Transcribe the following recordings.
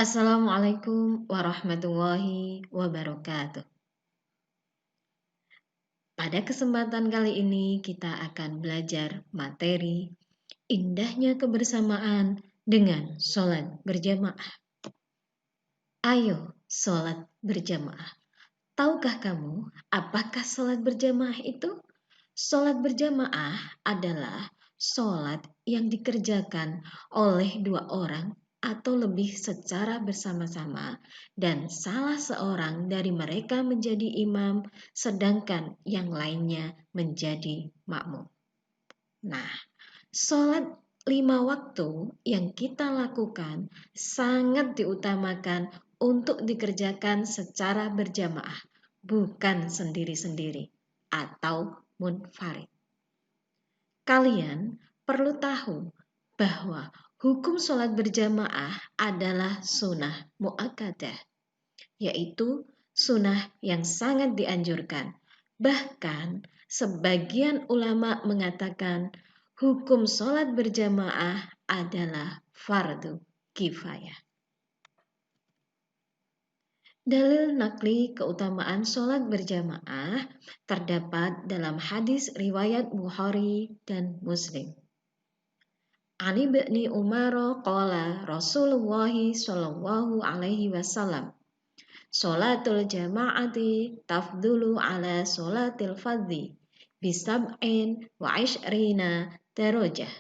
Assalamualaikum warahmatullahi wabarakatuh. Pada kesempatan kali ini kita akan belajar materi indahnya kebersamaan dengan sholat berjamaah. Ayo sholat berjamaah. Tahukah kamu apakah sholat berjamaah itu? Sholat berjamaah adalah sholat yang dikerjakan oleh dua orang atau lebih secara bersama-sama dan salah seorang dari mereka menjadi imam sedangkan yang lainnya menjadi makmum. Nah, sholat 5 waktu yang kita lakukan sangat diutamakan untuk dikerjakan secara berjamaah, bukan sendiri-sendiri atau munfarid. Kalian perlu tahu bahwa hukum sholat berjamaah adalah sunnah muakkadah, yaitu sunnah yang sangat dianjurkan. Bahkan sebagian ulama mengatakan hukum sholat berjamaah adalah fardu kifayah. Dalil nakli keutamaan sholat berjamaah terdapat dalam hadis riwayat Bukhari dan Muslim. Ani bin Umar qala Rasulullah sallallahu alaihi wasallam, sholatul jama'ati tafdulu ala sholatil fardhi bisab'in wa ishrina darajah.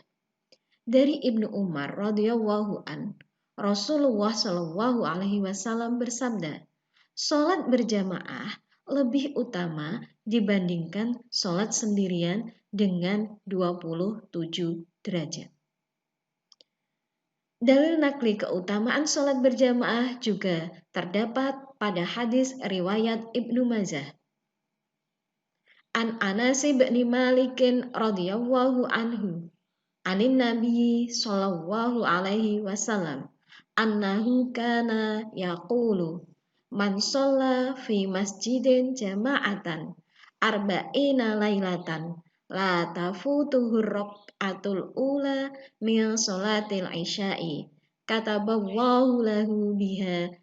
Dari Ibnu Umar radhiyallahu an, Rasulullah sallallahu alaihi wasallam bersabda, sholat berjamaah lebih utama dibandingkan sholat sendirian dengan 27 derajat. Dalil nakli keutamaan sholat berjamaah juga terdapat pada hadis riwayat Ibnu Majah. An Anas bin Malik radhiyallahu anhu, anin Nabi sallallahu alaihi wasallam, annahu kana yaqulu, man shalla fi masjidin jama'atan arba'ina lailatan la tafutuhu rak'atul ula min sholatil isya'i kataballahu lahu biha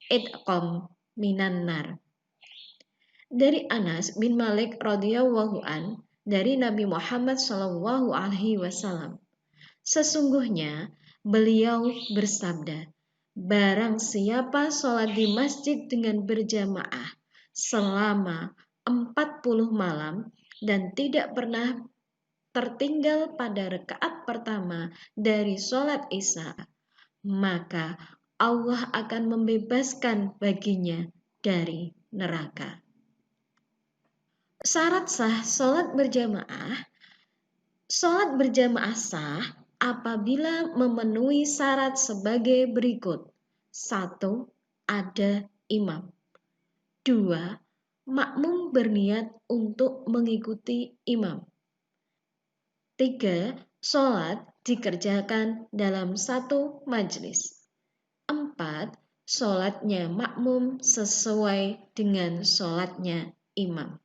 idqam minan nar. Dari Anas bin Malik radhiyallahu an, dari Nabi Muhammad sallallahu alaihi wasallam, sesungguhnya beliau bersabda, barang siapa sholat di masjid dengan berjamaah selama 40 malam dan tidak pernah tertinggal pada rakaat pertama dari sholat Isya, maka Allah akan membebaskan baginya dari neraka. Syarat sah sholat berjamaah sah apabila memenuhi syarat sebagai berikut. 1. Ada imam. 2. Makmum berniat untuk mengikuti imam. 3. Sholat dikerjakan dalam satu majelis. 4. Sholatnya makmum sesuai dengan sholatnya imam.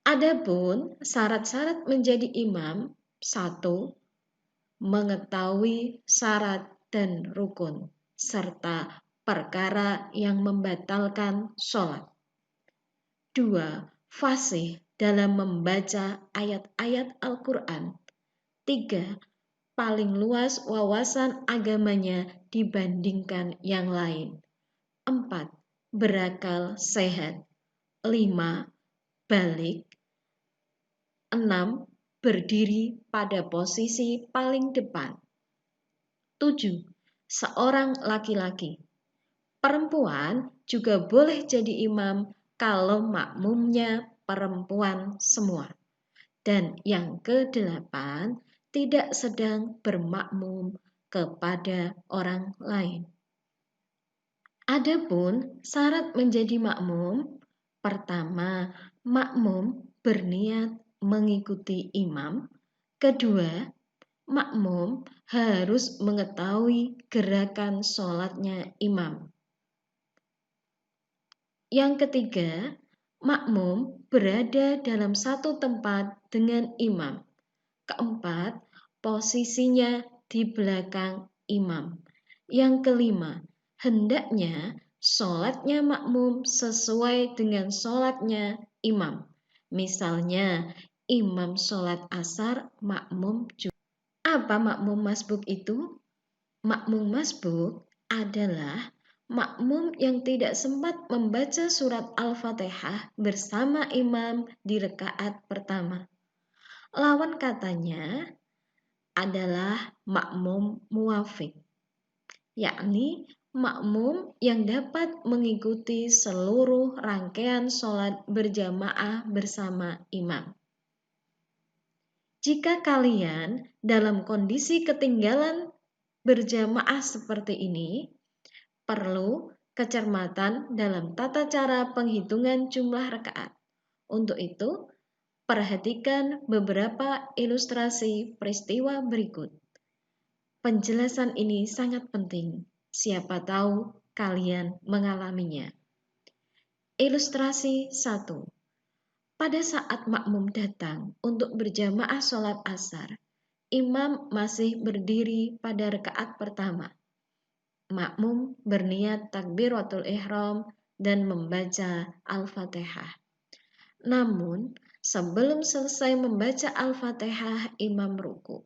Adapun syarat-syarat menjadi imam: 1. Mengetahui syarat dan rukun serta perkara yang membatalkan sholat. 2. Fasih dalam membaca ayat-ayat Al-Quran. 3. Paling luas wawasan agamanya dibandingkan yang lain. 4. Berakal sehat. 5. Balik. 6. Berdiri pada posisi paling depan. 7. Seorang laki-laki. Perempuan juga boleh jadi imam kalau makmumnya perempuan semua. Dan yang ke-8, tidak sedang bermakmum kepada orang lain. Adapun syarat menjadi makmum: pertama, makmum berniat mengikuti imam. Kedua, makmum harus mengetahui gerakan sholatnya imam. Yang ketiga, makmum berada dalam satu tempat dengan imam. Keempat, posisinya di belakang imam. Yang kelima, hendaknya sholatnya makmum sesuai dengan sholatnya imam. Misalnya, imam sholat asar, makmum juga. Apa makmum masbuk itu? Makmum masbuk adalah makmum yang tidak sempat membaca surat Al-Fatihah bersama imam di rakaat pertama. Lawan katanya adalah makmum muwafiq, yakni makmum yang dapat mengikuti seluruh rangkaian sholat berjamaah bersama imam. Jika kalian dalam kondisi ketinggalan berjamaah seperti ini, perlu kecermatan dalam tata cara penghitungan jumlah rakaat. Untuk itu, perhatikan beberapa ilustrasi peristiwa berikut. Penjelasan ini sangat penting. Siapa tahu kalian mengalaminya. Ilustrasi 1. Pada saat makmum datang untuk berjamaah sholat asar, imam masih berdiri pada rakaat pertama. Makmum berniat takbiratul ihram dan membaca Al-Fatihah. Namun, sebelum selesai membaca Al-Fatihah, imam ruku.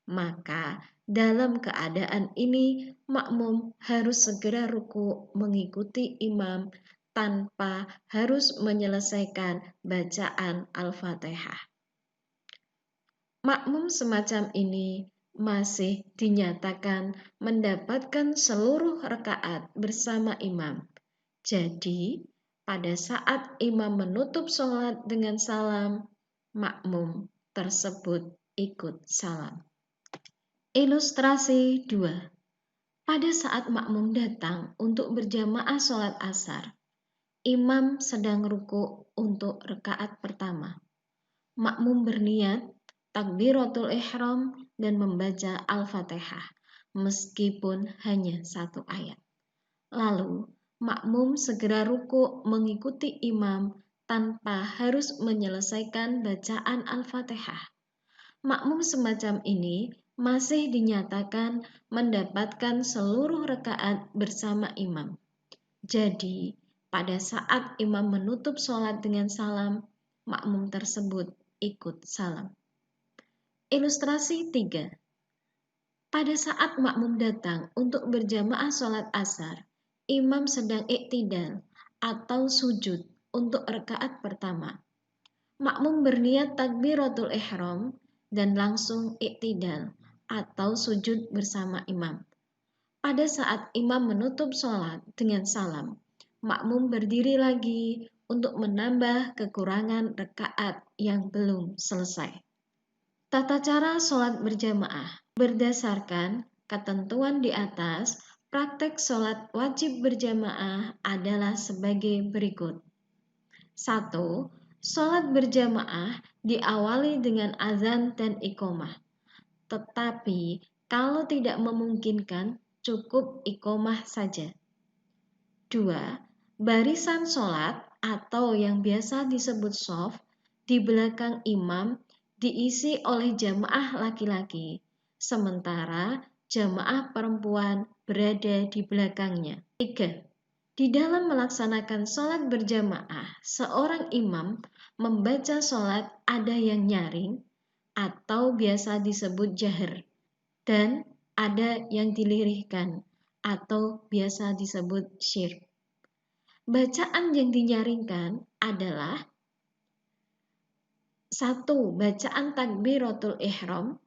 Maka, dalam keadaan ini, makmum harus segera ruku mengikuti imam tanpa harus menyelesaikan bacaan Al-Fatihah. Makmum semacam ini masih dinyatakan mendapatkan seluruh rakaat bersama imam. Jadi, pada saat imam menutup sholat dengan salam, makmum tersebut ikut salam. Ilustrasi 2. Pada saat makmum datang untuk berjamaah sholat asar, imam sedang ruku untuk rakaat pertama. Makmum berniat takbiratul ihram dan membaca Al-Fatihah meskipun hanya satu ayat. Lalu, makmum segera ruku mengikuti imam tanpa harus menyelesaikan bacaan Al-Fatihah. Makmum semacam ini masih dinyatakan mendapatkan seluruh rakaat bersama imam. Jadi, pada saat imam menutup sholat dengan salam, makmum tersebut ikut salam. Ilustrasi 3. Pada saat makmum datang untuk berjamaah sholat asar, imam sedang iktidal atau sujud untuk rakaat pertama. Makmum berniat takbiratul ihram dan langsung iktidal atau sujud bersama imam. Pada saat imam menutup sholat dengan salam, makmum berdiri lagi untuk menambah kekurangan rakaat yang belum selesai. Tata cara sholat berjamaah berdasarkan ketentuan di atas, praktek sholat wajib berjamaah adalah sebagai berikut. 1. Sholat berjamaah diawali dengan azan dan iqomah. Tetapi kalau tidak memungkinkan, cukup iqomah saja. 2. Barisan sholat atau yang biasa disebut shaf di belakang imam diisi oleh jamaah laki-laki, sementara jamaah perempuan berada di belakangnya. 3. Di dalam melaksanakan sholat berjamaah, seorang imam membaca sholat ada yang nyaring atau biasa disebut jahar, dan ada yang dilirihkan atau biasa disebut syir. Bacaan yang dinyaringkan adalah 1. Bacaan takbiratul ihram,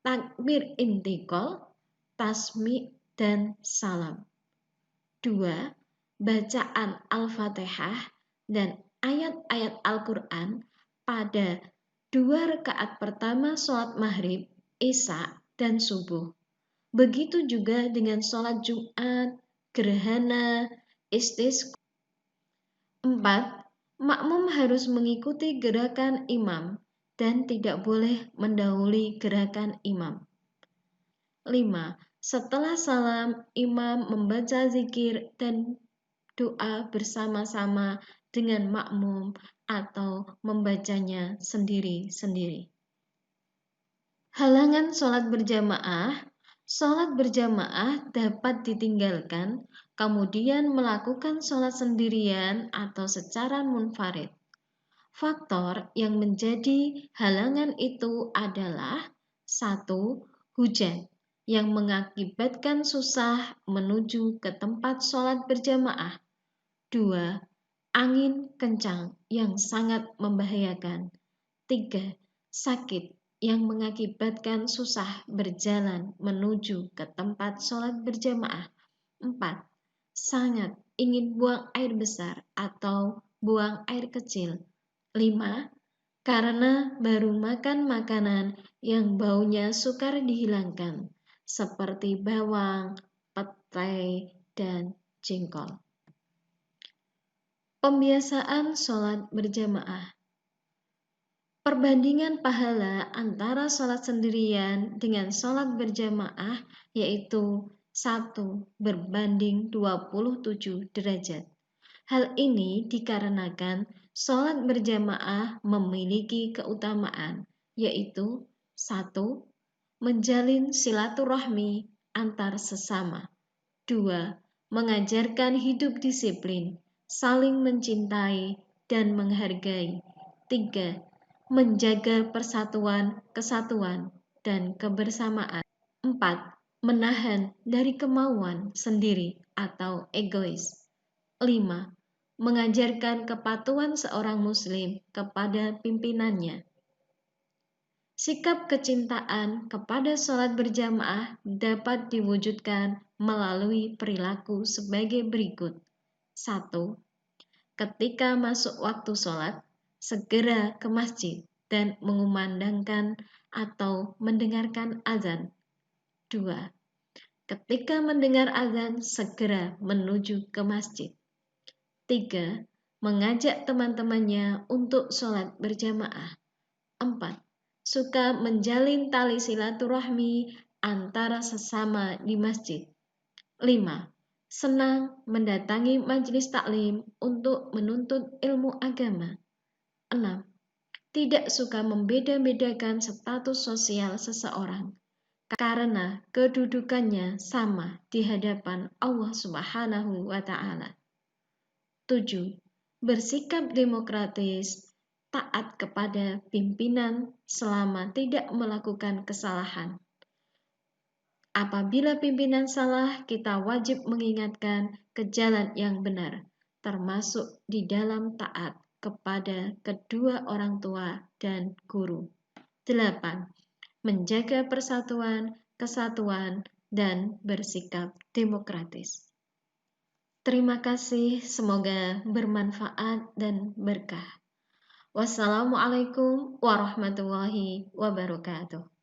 takbir intiqal, tasmi, dan salam. 2. Bacaan Al-Fatihah dan ayat-ayat Al-Quran pada 2 rakaat pertama sholat maghrib, isya, dan subuh. Begitu juga dengan sholat Jumat, gerhana, istisqa. 4. Makmum harus mengikuti gerakan imam dan tidak boleh mendahului gerakan imam. 5. Setelah salam, imam membaca zikir dan doa bersama-sama dengan makmum atau membacanya sendiri-sendiri. Halangan sholat berjamaah Sholat berjamaah dapat ditinggalkan, kemudian melakukan sholat sendirian atau secara munfarid. Faktor yang menjadi halangan itu adalah 1. Hujan yang mengakibatkan susah menuju ke tempat sholat berjamaah. 2. Angin kencang yang sangat membahayakan. 3. Sakit yang mengakibatkan susah berjalan menuju ke tempat sholat berjamaah. 4. Sangat ingin buang air besar atau buang air kecil. 5. Karena baru makan makanan yang baunya sukar dihilangkan, seperti bawang, petai, dan jengkol. Pembiasaan sholat berjamaah. Perbandingan pahala antara sholat sendirian dengan sholat berjamaah yaitu 1 berbanding 27 derajat. Hal ini dikarenakan sholat berjamaah memiliki keutamaan yaitu 1. Menjalin silaturahmi antar sesama. 2. Mengajarkan hidup disiplin, saling mencintai dan menghargai. 3. Menjaga persatuan, kesatuan, dan kebersamaan. 4. Menahan dari kemauan sendiri atau egois. 5. Mengajarkan kepatuhan seorang muslim kepada pimpinannya. Sikap kecintaan kepada sholat berjamaah dapat diwujudkan melalui perilaku sebagai berikut. 1. Ketika masuk waktu sholat, segera ke masjid dan mengumandangkan atau mendengarkan azan. 2. Ketika mendengar azan, segera menuju ke masjid. 3. Mengajak teman-temannya untuk sholat berjamaah. 4. Suka menjalin tali silaturahmi antara sesama di masjid. 5. Senang mendatangi majelis taklim untuk menuntut ilmu agama. 6. Tidak suka membeda-bedakan status sosial seseorang karena kedudukannya sama di hadapan Allah Subhanahu wa Ta'ala. 7. Bersikap demokratis, taat kepada pimpinan selama tidak melakukan kesalahan. Apabila pimpinan salah, kita wajib mengingatkan ke jalan yang benar, termasuk di dalam taat kepada kedua orang tua dan guru. 8. Menjaga persatuan, kesatuan, dan bersikap demokratis. Terima kasih, semoga bermanfaat dan berkah. Wassalamualaikum warahmatullahi wabarakatuh.